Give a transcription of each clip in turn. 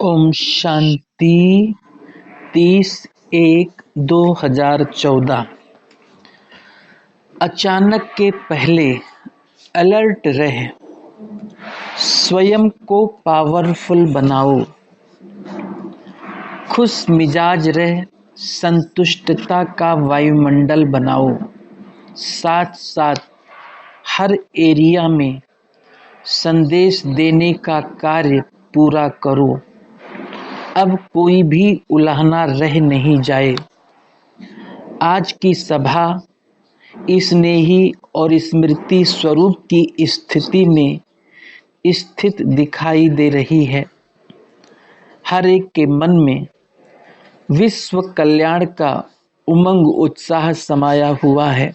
ओम शांति 30/1/2014। अचानक के पहले अलर्ट रहे, स्वयं को पावरफुल बनाओ, खुश मिजाज रहे, संतुष्टता का वायुमंडल बनाओ। साथ साथ हर एरिया में संदेश देने का कार्य पूरा करो। अब कोई भी उलाहना रह नहीं जाए। आज की सभा स्नेही और स्मृति स्वरूप की स्थिति में स्थित दिखाई दे रही है। हर एक के मन में विश्व कल्याण का उमंग उत्साह समाया हुआ है,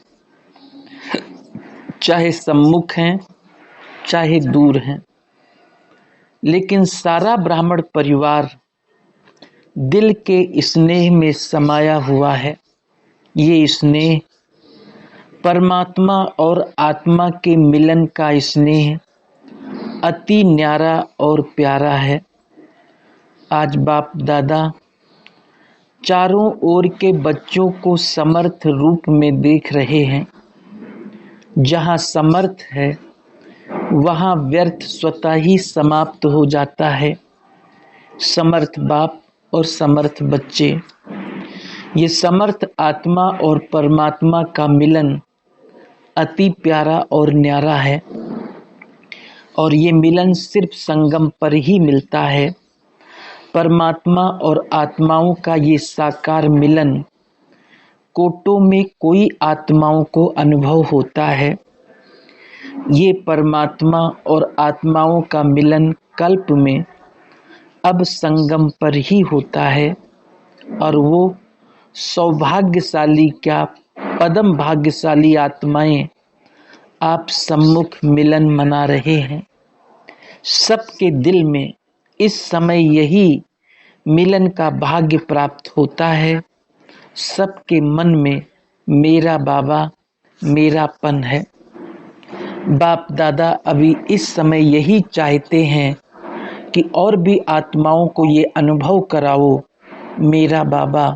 चाहे सम्मुख हैं चाहे दूर हैं, लेकिन सारा ब्राह्मण परिवार दिल के स्नेह में समाया हुआ है। ये स्नेह परमात्मा और आत्मा के मिलन का स्नेह अति न्यारा और प्यारा है। आज बाप दादा चारों ओर के बच्चों को समर्थ रूप में देख रहे हैं। जहाँ समर्थ है वहाँ व्यर्थ स्वतः ही समाप्त हो जाता है। समर्थ बाप और समर्थ बच्चे, ये समर्थ आत्मा और परमात्मा का मिलन अति प्यारा और न्यारा है, और ये मिलन सिर्फ संगम पर ही मिलता है। परमात्मा और आत्माओं का ये साकार मिलन कोटों में कोई आत्माओं को अनुभव होता है। ये परमात्मा और आत्माओं का मिलन कल्प में अब संगम पर ही होता है, और वो सौभाग्यशाली क्या पदम भाग्यशाली आत्माएं आप सम्मुख मिलन मना रहे हैं। सबके दिल में इस समय यही मिलन का भाग्य प्राप्त होता है। सबके मन में मेरा बाबा मेरापन है। बाप दादा अभी इस समय यही चाहते हैं कि और भी आत्माओं को ये अनुभव कराओ, मेरा बाबा,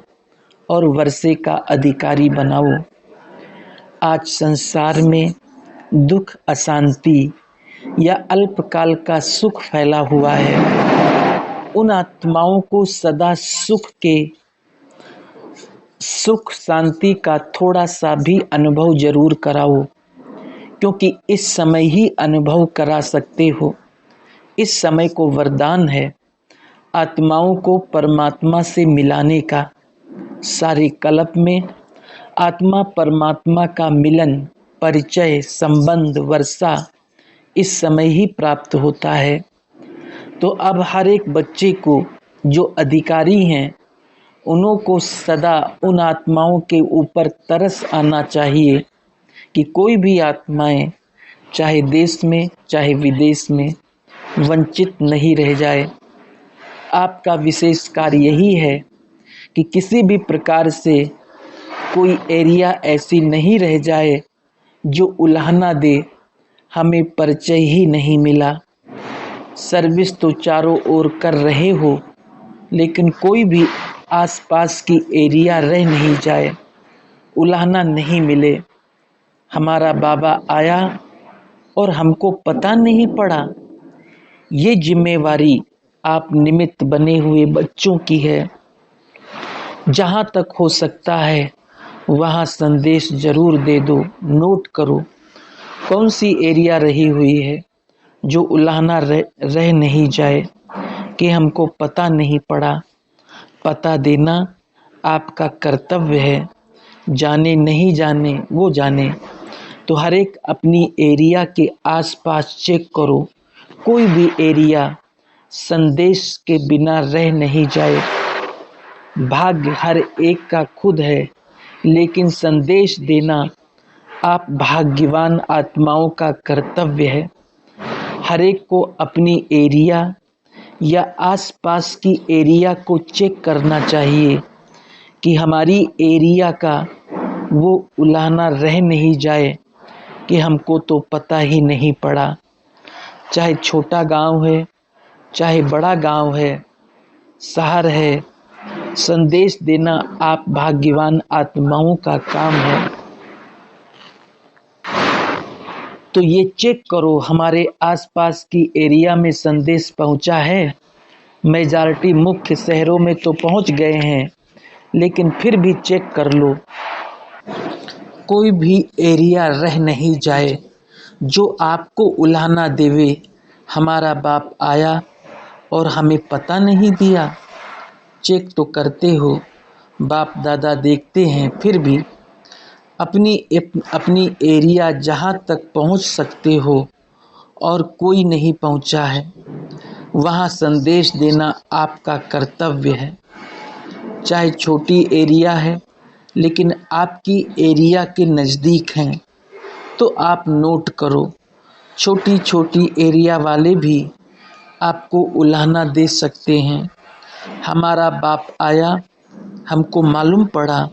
और वर्षे का अधिकारी बनाओ। आज संसार में दुख, अशांति या अल्पकाल का सुख फैला हुआ है। उन आत्माओं को सदा सुख शांति का थोड़ा सा भी अनुभव जरूर कराओ, क्योंकि इस समय ही अनुभव करा सकते हो। इस समय को वरदान है आत्माओं को परमात्मा से मिलाने का। सारे कल्प में आत्मा परमात्मा का मिलन, परिचय, संबंध, वर्षा इस समय ही प्राप्त होता है। तो अब हर एक बच्चे को जो अधिकारी हैं उन्हों को सदा उन आत्माओं के ऊपर तरस आना चाहिए कि कोई भी आत्माएं चाहे देश में चाहे विदेश में वंचित नहीं रह जाए। आपका विशेष कार्य यही है कि किसी भी प्रकार से कोई एरिया ऐसी नहीं रह जाए जो उलाहना दे, हमें परिचय ही नहीं मिला। सर्विस तो चारों ओर कर रहे हो, लेकिन कोई भी आसपास की एरिया रह नहीं जाए, उलाहना नहीं मिले। हमारा बाबा आया और हमको पता नहीं पड़ा। ये जिम्मेवारी आप निमित्त बने हुए बच्चों की है। जहाँ तक हो सकता है वहाँ संदेश जरूर दे दो। नोट करो कौन सी एरिया रही हुई है जो उलाहना रह नहीं जाए कि हमको पता नहीं पड़ा। पता देना आपका कर्तव्य है। जाने नहीं जाने वो जाने। तो हर एक अपनी एरिया के आसपास चेक करो, कोई भी एरिया संदेश के बिना रह नहीं जाए। भाग्य हर एक का खुद है, लेकिन संदेश देना आप भाग्यवान आत्माओं का कर्तव्य है। हर एक को अपनी एरिया या आसपास की एरिया को चेक करना चाहिए कि हमारी एरिया का वो उलाहना रह नहीं जाए कि हमको तो पता ही नहीं पड़ा। चाहे छोटा गांव है चाहे बड़ा गांव है, शहर है। संदेश देना आप भाग्यवान आत्माओं का काम है। तो ये चेक करो हमारे आसपास की एरिया में संदेश पहुंचा है। मेजॉरिटी मुख्य शहरों में तो पहुंच गए हैं, लेकिन फिर भी चेक कर लो, कोई भी एरिया रह नहीं जाए जो आपको उलाहना देवे। हमारा बाप आया और हमें पता नहीं दिया। चेक तो करते हो, बाप दादा देखते हैं, फिर भी अपनी एरिया जहाँ तक पहुँच सकते हो और कोई नहीं पहुँचा है, वहाँ संदेश देना आपका कर्तव्य है। चाहे छोटी एरिया है, लेकिन आपकी एरिया के नज़दीक हैं, तो आप नोट करो। छोटी छोटी एरिया वाले भी आपको उलाहना दे सकते हैं। हमारा बाप आया, हमको मालूम पड़ा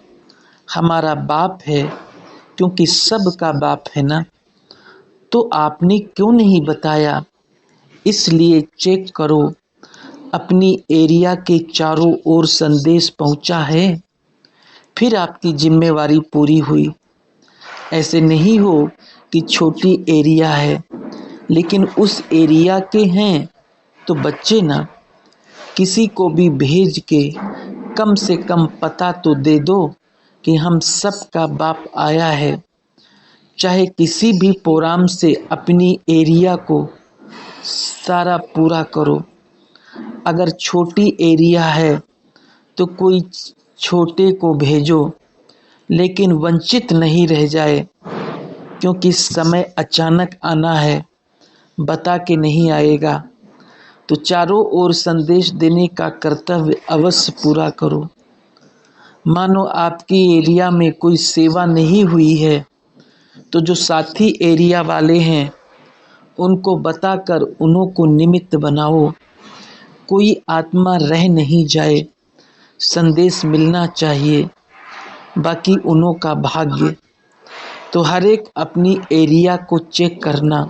हमारा बाप है, क्योंकि सबका बाप है ना। तो आपने क्यों नहीं बताया? इसलिए चेक करो अपनी एरिया के चारों ओर संदेश पहुंचा है, फिर आपकी जिम्मेवारी पूरी हुई। ऐसे नहीं हो कि छोटी एरिया है, लेकिन उस एरिया के हैं तो बच्चे ना, किसी को भी भेज के कम से कम पता तो दे दो कि हम सबका बाप आया है। चाहे किसी भी प्रोग्राम से अपनी एरिया को सारा पूरा करो। अगर छोटी एरिया है तो कोई छोटे को भेजो, लेकिन वंचित नहीं रह जाए, क्योंकि समय अचानक आना है, बता के नहीं आएगा। तो चारों ओर संदेश देने का कर्तव्य अवश्य पूरा करो। मानो आपकी एरिया में कोई सेवा नहीं हुई है, तो जो साथी एरिया वाले हैं उनको बताकर उन्हों को निमित्त बनाओ। कोई आत्मा रह नहीं जाए, संदेश मिलना चाहिए, बाकी उन्हों का भाग्य। तो हर एक अपनी एरिया को चेक करना।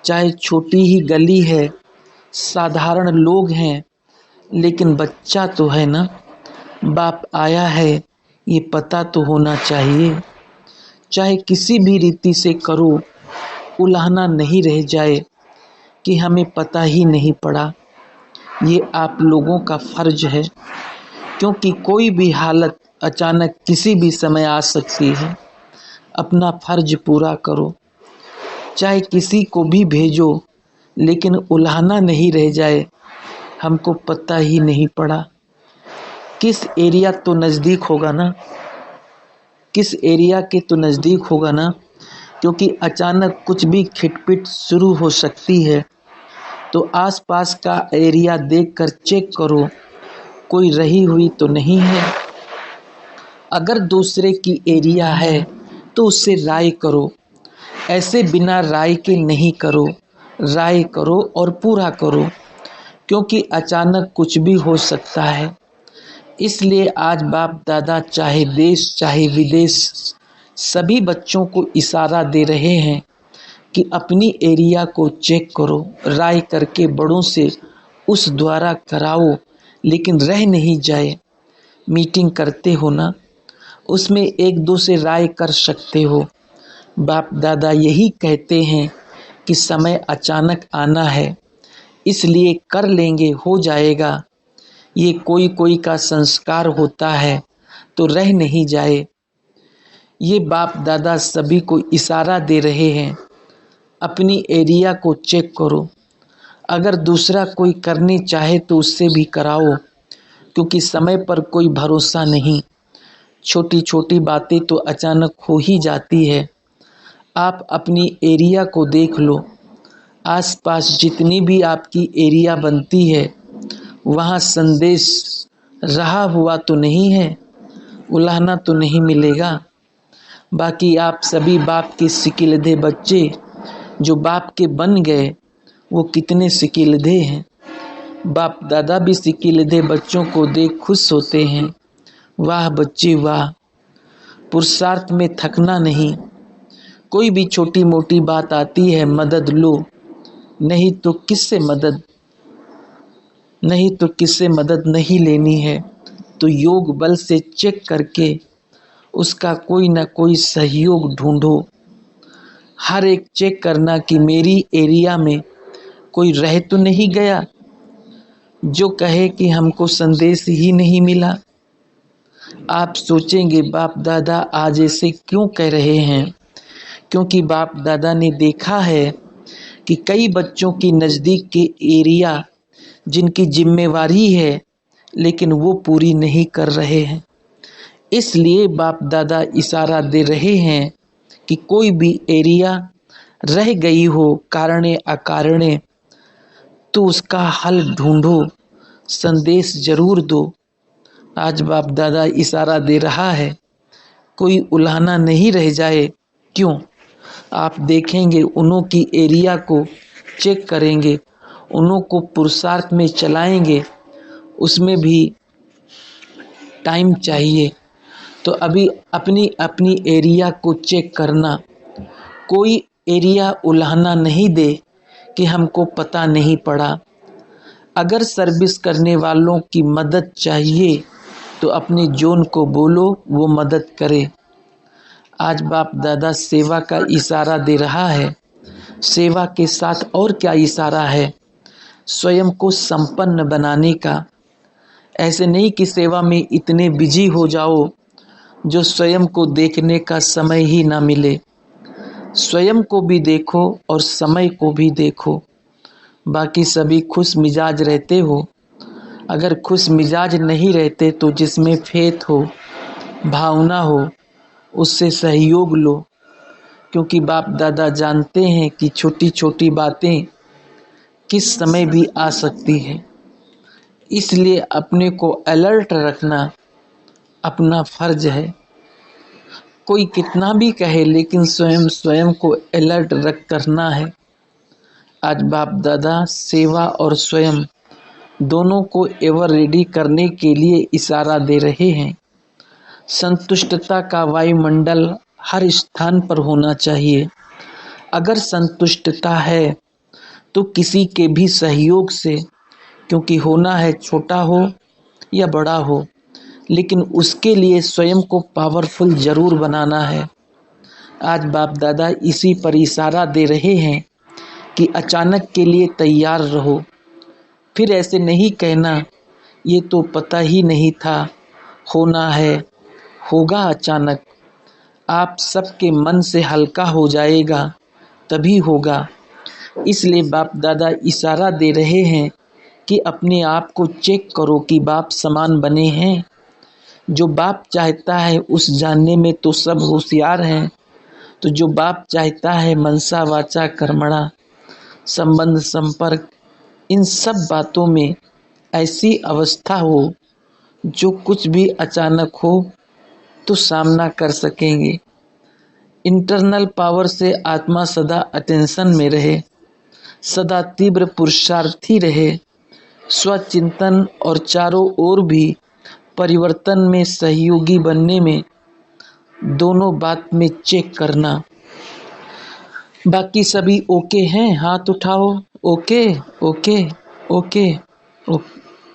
चाहे छोटी ही गली है, साधारण लोग हैं, लेकिन बच्चा तो है ना, बाप आया है, ये पता तो होना चाहिए। चाहे किसी भी रीति से करो, उलाहना नहीं रह जाए कि हमें पता ही नहीं पड़ा। ये आप लोगों का फर्ज है, क्योंकि कोई भी हालत अचानक किसी भी समय आ सकती है। अपना फर्ज पूरा करो। चाहे किसी को भी भेजो, लेकिन उलाहना नहीं रह जाए, हमको पता ही नहीं पड़ा। किस एरिया तो नज़दीक होगा ना, किस एरिया के तो नज़दीक होगा ना, क्योंकि अचानक कुछ भी खिटपिट शुरू हो सकती है। तो आसपास का एरिया देखकर चेक करो, कोई रही हुई तो नहीं है। अगर दूसरे की एरिया है तो उससे राय करो। ऐसे बिना राय के नहीं करो, राय करो और पूरा करो, क्योंकि अचानक कुछ भी हो सकता है। इसलिए आज बाप दादा चाहे देश चाहे विदेश, सभी बच्चों को इशारा दे रहे हैं कि अपनी एरिया को चेक करो, राय करके बड़ों से उस द्वारा कराओ, लेकिन रह नहीं जाए। मीटिंग करते हो ना, उसमें एक दो से राय कर सकते हो। बाप दादा यही कहते हैं कि समय अचानक आना है, इसलिए कर लेंगे, हो जाएगा। ये कोई कोई का संस्कार होता है तो रह नहीं जाए। ये बाप दादा सभी को इशारा दे रहे हैं, अपनी एरिया को चेक करो। अगर दूसरा कोई करने चाहे तो उससे भी कराओ, क्योंकि समय पर कोई भरोसा नहीं। छोटी छोटी बातें तो अचानक हो ही जाती है। आप अपनी एरिया को देख लो। आसपास जितनी भी आपकी एरिया बनती है, वहाँ संदेश रहा हुआ तो नहीं है, उलाहना तो नहीं मिलेगा। बाकी आप सभी बाप के सिकिलधे बच्चे जो बाप के बन गए, वो कितने सिकिलधे हैं। बाप दादा भी सिकिलधे बच्चों को देख खुश होते हैं। वाह बच्चे वाह, पुरुषार्थ में थकना नहीं। कोई भी छोटी मोटी बात आती है, मदद लो, नहीं तो किससे मदद। नहीं तो किससे मदद नहीं लेनी है तो योग बल से चेक करके उसका कोई ना कोई सहयोग ढूंढो। हर एक चेक करना कि मेरी एरिया में कोई रह तो नहीं गया जो कहे कि हमको संदेश ही नहीं मिला। आप सोचेंगे बाप दादा आज ऐसे क्यों कह रहे हैं, क्योंकि बाप दादा ने देखा है कि कई बच्चों की नज़दीक के एरिया जिनकी जिम्मेवारी है लेकिन वो पूरी नहीं कर रहे हैं। इसलिए बाप दादा इशारा दे रहे हैं कि कोई भी एरिया रह गई हो कारणे अकारणे तो उसका हल ढूंढो, संदेश जरूर दो। आज बाप दादा इशारा दे रहा है कोई उलाहना नहीं रह जाए। क्यों? आप देखेंगे उन्हों की एरिया को चेक करेंगे, उन्हों को पुरुषार्थ में चलाएंगे, उसमें भी टाइम चाहिए। तो अभी अपनी अपनी एरिया को चेक करना, कोई एरिया उलाहना नहीं दे कि हमको पता नहीं पड़ा। अगर सर्विस करने वालों की मदद चाहिए तो अपने जोन को बोलो, वो मदद करे। आज बाप दादा सेवा का इशारा दे रहा है। सेवा के साथ और क्या इशारा है? स्वयं को संपन्न बनाने का। ऐसे नहीं कि सेवा में इतने बिजी हो जाओ जो स्वयं को देखने का समय ही ना मिले। स्वयं को भी देखो और समय को भी देखो। बाकी सभी खुश मिजाज रहते हो, अगर खुश मिजाज नहीं रहते तो जिसमें फेथ हो, भावना हो, उससे सहयोग लो। क्योंकि बाप दादा जानते हैं कि छोटी छोटी बातें किस समय भी आ सकती है। इसलिए अपने को अलर्ट रखना अपना फर्ज है। कोई कितना भी कहे लेकिन स्वयं स्वयं को अलर्ट रख करना है। आज बाप दादा सेवा और स्वयं दोनों को एवर रेडी करने के लिए इशारा दे रहे हैं। संतुष्टता का वायुमंडल हर स्थान पर होना चाहिए। अगर संतुष्टता है तो किसी के भी सहयोग से, क्योंकि होना है छोटा हो या बड़ा हो, लेकिन उसके लिए स्वयं को पावरफुल जरूर बनाना है। आज बाप दादा इसी पर इशारा दे रहे हैं कि अचानक के लिए तैयार रहो। फिर ऐसे नहीं कहना ये तो पता ही नहीं था, होना है, होगा अचानक। आप सबके मन से हल्का हो जाएगा, तभी होगा। इसलिए बाप दादा इशारा दे रहे हैं कि अपने आप को चेक करो कि बाप समान बने हैं। जो बाप चाहता है उस जानने में तो सब होशियार हैं। तो जो बाप चाहता है मनसा वाचा कर्मणा, संबंध संपर्क, इन सब बातों में ऐसी अवस्था हो जो कुछ भी अचानक हो तो सामना कर सकेंगे। इंटरनल पावर से आत्मा सदा अटेंशन में रहे, सदा तीव्र पुरुषार्थी रहे, स्वचिंतन और चारों ओर भी परिवर्तन में सहयोगी बनने में, दोनों बात में चेक करना। बाकी सभी ओके हैं? हाथ उठाओ। ओके ओके ओके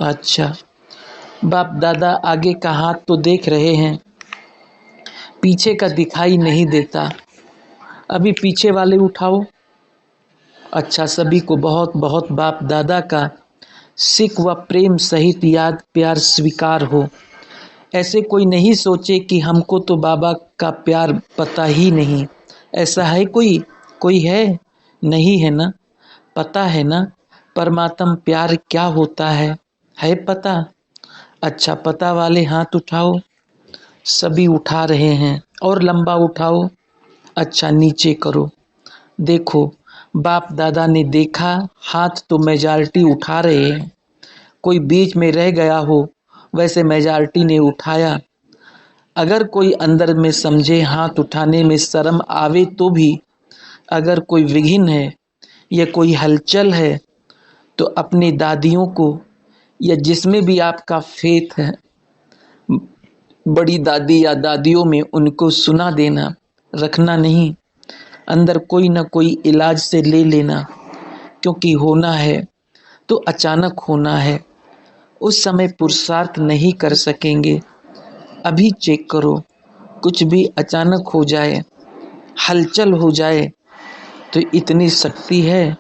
अच्छा। बाप दादा आगे का हाथ तो देख रहे हैं, पीछे का दिखाई नहीं देता। अभी पीछे वाले उठाओ। अच्छा, सभी को बहुत बहुत बाप दादा का सिख व प्रेम सहित याद प्यार स्वीकार हो। ऐसे कोई नहीं सोचे कि हमको तो बाबा का प्यार पता ही नहीं। ऐसा है कोई? कोई है? नहीं है ना? पता है ना परमात्म प्यार क्या होता है पता? अच्छा, पता वाले हाथ उठाओ। सभी उठा रहे हैं, और लंबा उठाओ। अच्छा, नीचे करो। देखो, बाप दादा ने देखा हाथ तो मेजॉरिटी उठा रहे हैं। कोई बीच में रह गया हो वैसे मेजॉरिटी ने उठाया। अगर कोई अंदर में समझे हाथ उठाने में शर्म आवे तो भी, अगर कोई विघ्न है या कोई हलचल है तो अपनी दादियों को या जिसमें भी आपका फेथ है, बड़ी दादी या दादियों में, उनको सुना देना, रखना नहीं। अंदर कोई ना कोई इलाज से ले लेना, क्योंकि होना है तो अचानक होना है। उस समय पुरुषार्थ नहीं कर सकेंगे। अभी चेक करो, कुछ भी अचानक हो जाए, हलचल हो जाए तो इतनी शक्ति है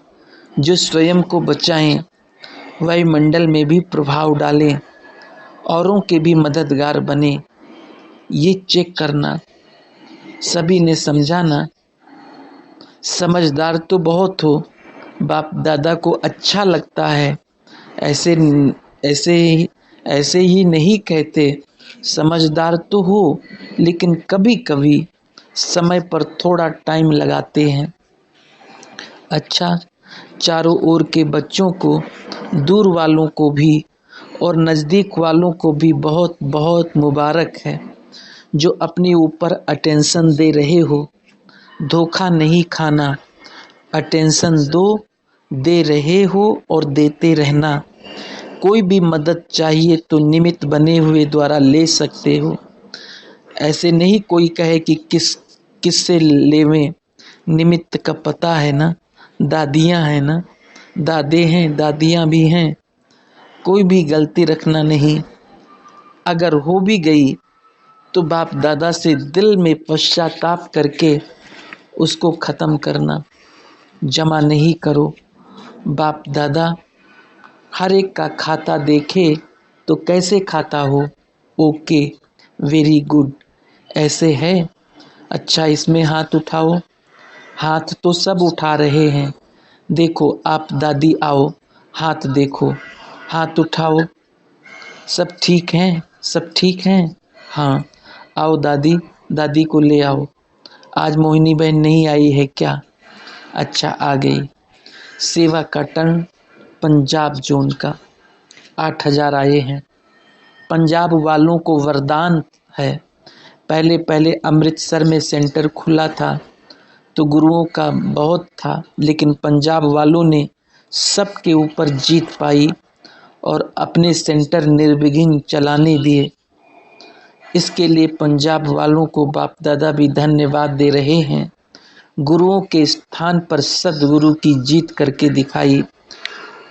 जो स्वयं को बचाएं, वायुमंडल में भी प्रभाव डालें, औरों के भी मददगार बने। ये चेक करना। सभी ने समझा ना? समझदार तो बहुत हो, बाप दादा को अच्छा लगता है, ऐसे ऐसे ऐसे ही नहीं कहते। समझदार तो हो, लेकिन कभी कभी समय पर थोड़ा टाइम लगाते हैं। अच्छा, चारों ओर के बच्चों को, दूर वालों को भी और नज़दीक वालों को भी बहुत बहुत मुबारक है जो अपने ऊपर अटेंशन दे रहे हो। धोखा नहीं खाना, अटेंशन दो, दे रहे हो और देते रहना। कोई भी मदद चाहिए तो निमित्त बने हुए द्वारा ले सकते हो। ऐसे नहीं कोई कहे कि किससे लेवें, निमित्त का पता है ना। दादियाँ हैं ना, दादे हैं, दादियाँ भी हैं। कोई भी गलती रखना नहीं। अगर हो भी गई तो बाप दादा से दिल में पश्चाताप करके उसको ख़त्म करना, जमा नहीं करो। बाप दादा हर एक का खाता देखे तो कैसे खाता हो? ओके, वेरी गुड, ऐसे है। अच्छा, इसमें हाथ उठाओ। हाथ तो सब उठा रहे हैं। देखो आप दादी आओ, हाथ देखो, हाथ उठाओ। सब ठीक हैं? सब ठीक हैं? हाँ, आओ दादी, दादी को ले आओ। आज मोहिनी बहन नहीं आई है क्या? अच्छा, आ गई। सेवा का टर्न पंजाब जोन का 8,000 आए हैं। पंजाब वालों को वरदान है। पहले पहले अमृतसर में सेंटर खुला था तो गुरुओं का बहुत था, लेकिन पंजाब वालों ने सबके ऊपर जीत पाई और अपने सेंटर निर्विघ्न चलाने दिए। इसके लिए पंजाब वालों को बाप दादा भी धन्यवाद दे रहे हैं। गुरुओं के स्थान पर सद्गुरु की जीत करके दिखाई।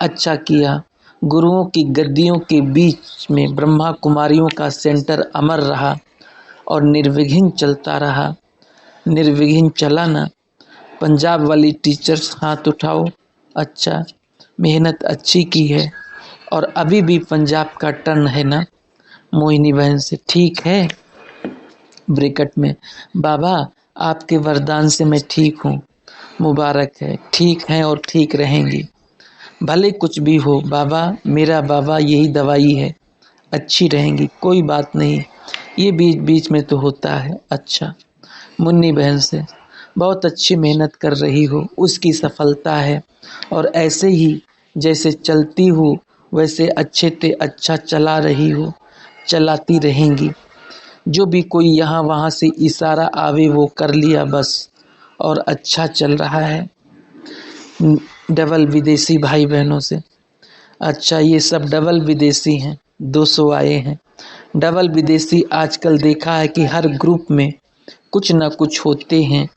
अच्छा किया। गुरुओं की गद्दियों के बीच में ब्रह्मा कुमारियों का सेंटर अमर रहा और निर्विघ्न चलता रहा। निर्विघ्न चला ना। पंजाब वाली टीचर्स हाथ उठाओ। अच्छा, मेहनत अच्छी की है और अभी भी पंजाब का टर्न है ना मोहिनी बहन से? ठीक है। ब्रैकेट में, बाबा आपके वरदान से मैं ठीक हूँ, मुबारक है। ठीक हैं और ठीक रहेंगी, भले कुछ भी हो। बाबा, मेरा बाबा यही दवाई है, अच्छी रहेंगी, कोई बात नहीं। ये बीच बीच में तो होता है। अच्छा, मुन्नी बहन से, बहुत अच्छी मेहनत कर रही हो, उसकी सफलता है और ऐसे ही जैसे चलती हो वैसे अच्छे से अच्छा चला रही हो, चलाती रहेंगी। जो भी कोई यहाँ वहाँ से इशारा आवे वो कर लिया बस, और अच्छा चल रहा है। डबल विदेशी भाई बहनों से, अच्छा ये सब डबल विदेशी हैं, 200 आए हैं। डबल विदेशी आजकल देखा है कि हर ग्रुप में कुछ न कुछ होते हैं,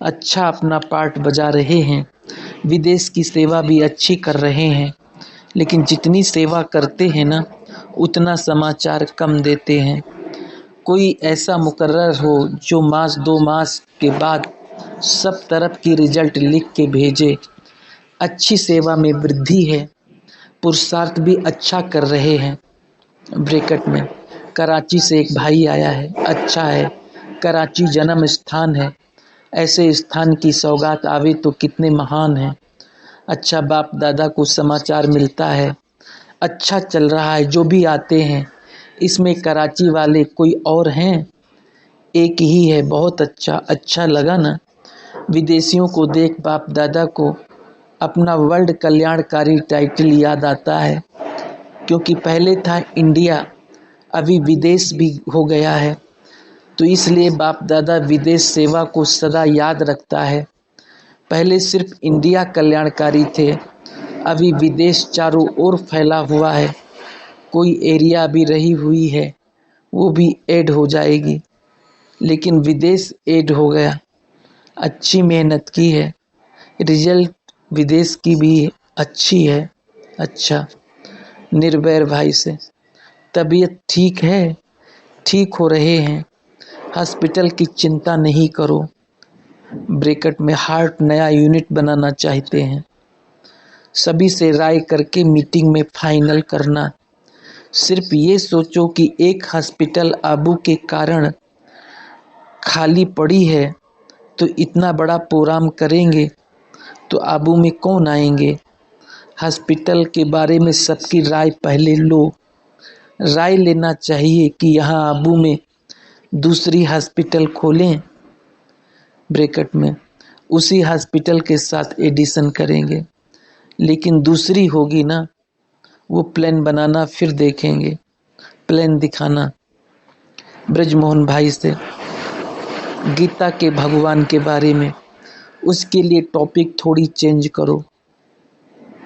अच्छा अपना पार्ट बजा रहे हैं, विदेश की सेवा भी अच्छी कर रहे हैं। लेकिन जितनी सेवा करते हैं ना, उतना समाचार कम देते हैं। कोई ऐसा मुकर्रर हो जो मास 2 मास के बाद सब तरफ की रिजल्ट लिख के भेजे। अच्छी सेवा में वृद्धि है, पुरुषार्थ भी अच्छा कर रहे हैं। ब्रैकेट में, कराची से एक भाई आया है। अच्छा है, कराची जन्म स्थान है, ऐसे स्थान की सौगात आवे तो कितने महान हैं। अच्छा, बाप दादा को समाचार मिलता है, अच्छा चल रहा है। जो भी आते हैं इसमें कराची वाले कोई और हैं? एक ही है। बहुत अच्छा, अच्छा लगा ना। विदेशियों को देख बाप दादा को अपना वर्ल्ड कल्याणकारी टाइटल याद आता है, क्योंकि पहले था इंडिया, अभी विदेश भी हो गया है। तो इसलिए बाप दादा विदेश सेवा को सदा याद रखता है। पहले सिर्फ इंडिया कल्याणकारी थे, अभी विदेश चारों ओर फैला हुआ है। कोई एरिया भी रही हुई है वो भी ऐड हो जाएगी, लेकिन विदेश ऐड हो गया। अच्छी मेहनत की है, रिजल्ट विदेश की भी अच्छी है। अच्छा, निर्भय भाई से, तबीयत ठीक है, ठीक हो रहे हैं, हॉस्पिटल की चिंता नहीं करो। ब्रैकेट में हार्ट नया यूनिट बनाना चाहते हैं, सभी से राय करके मीटिंग में फाइनल करना। सिर्फ ये सोचो कि एक हॉस्पिटल आबू के कारण खाली पड़ी है, तो इतना बड़ा प्रोग्राम करेंगे तो आबू में कौन आएंगे। हॉस्पिटल के बारे में सबकी राय पहले लो। राय लेना चाहिए कि यहाँ आबू में दूसरी हॉस्पिटल खोलें, ब्रैकेट में उसी हॉस्पिटल के साथ एडिशन करेंगे, लेकिन दूसरी होगी ना, वो प्लान बनाना फिर देखेंगे। प्लान दिखाना। ब्रजमोहन भाई से गीता के भगवान के बारे में, उसके लिए टॉपिक थोड़ी चेंज करो।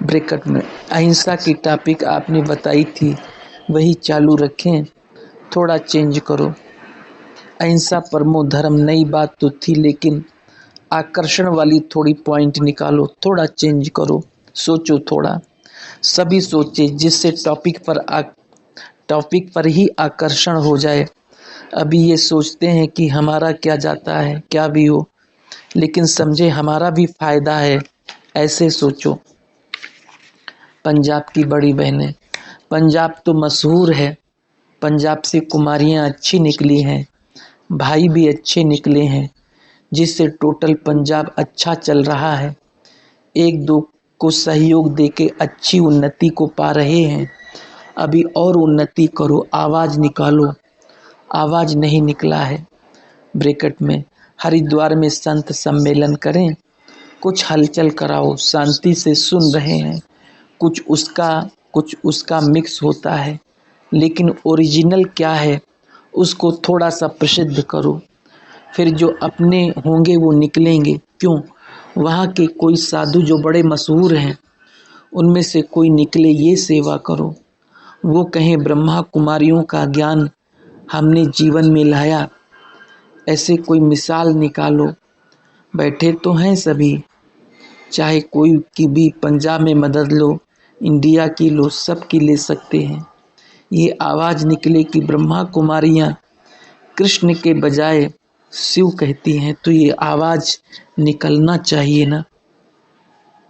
ब्रैकेट में अहिंसा की टॉपिक आपने बताई थी, वही चालू रखें, थोड़ा चेंज करो। अहिंसा परमो धर्म नई बात तो थी, लेकिन आकर्षण वाली थोड़ी पॉइंट निकालो, थोड़ा चेंज करो, सोचो थोड़ा। सभी सोचे जिससे टॉपिक पर ही आकर्षण हो जाए। अभी ये सोचते हैं कि हमारा क्या जाता है, क्या भी हो, लेकिन समझे हमारा भी फायदा है, ऐसे सोचो। पंजाब की बड़ी बहनें, पंजाब तो मशहूर है, पंजाब से कुमारियाँ अच्छी निकली हैं, भाई भी अच्छे निकले हैं, जिससे टोटल पंजाब अच्छा चल रहा है। एक दो को सहयोग देके अच्छी उन्नति को पा रहे हैं। अभी और उन्नति करो, आवाज़ निकालो, आवाज़ नहीं निकला है। ब्रैकेट में हरिद्वार में संत सम्मेलन करें, कुछ हलचल कराओ, शांति से सुन रहे हैं, कुछ उसका मिक्स होता है, लेकिन ओरिजिनल क्या है उसको थोड़ा सा प्रसिद्ध करो। फिर जो अपने होंगे वो निकलेंगे। क्यों? वहाँ के कोई साधु जो बड़े मशहूर हैं, उनमें से कोई निकले, ये सेवा करो। वो कहें ब्रह्मा कुमारियों का ज्ञान हमने जीवन में लाया, ऐसे कोई मिसाल निकालो। बैठे तो हैं सभी, चाहे कोई की भी पंजाब में मदद लो, इंडिया की लो, सब की ले सकते हैं। ये आवाज़ निकले कि ब्रह्मा कुमारियाँ कृष्ण के बजाय शिव कहती हैं, तो ये आवाज़ निकलना चाहिए ना।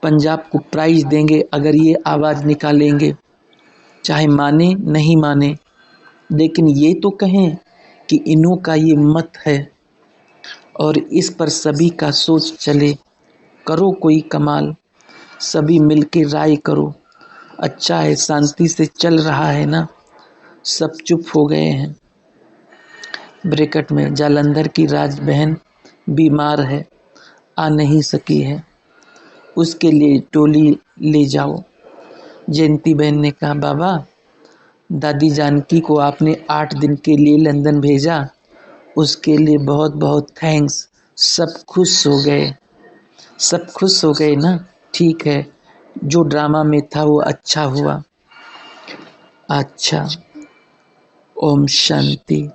पंजाब को प्राइज देंगे अगर ये आवाज़ निकालेंगे, चाहे माने नहीं माने, लेकिन ये तो कहें कि इन्हों का ये मत है और इस पर सभी का सोच चले। करो कोई कमाल, सभी मिलके राय करो। अच्छा है, शांति से चल रहा है ना, सब चुप हो गए हैं। ब्रैकेट में जालंधर की राज बहन बीमार है, आ नहीं सकी है, उसके लिए टोली ले जाओ। जयंती बहन ने कहा, बाबा दादी जानकी को आपने 8 दिन के लिए लंदन भेजा, उसके लिए बहुत बहुत थैंक्स। सब खुश हो गए, सब खुश हो गए ना। ठीक है, जो ड्रामा में था वो अच्छा हुआ। अच्छा, ओम शांति।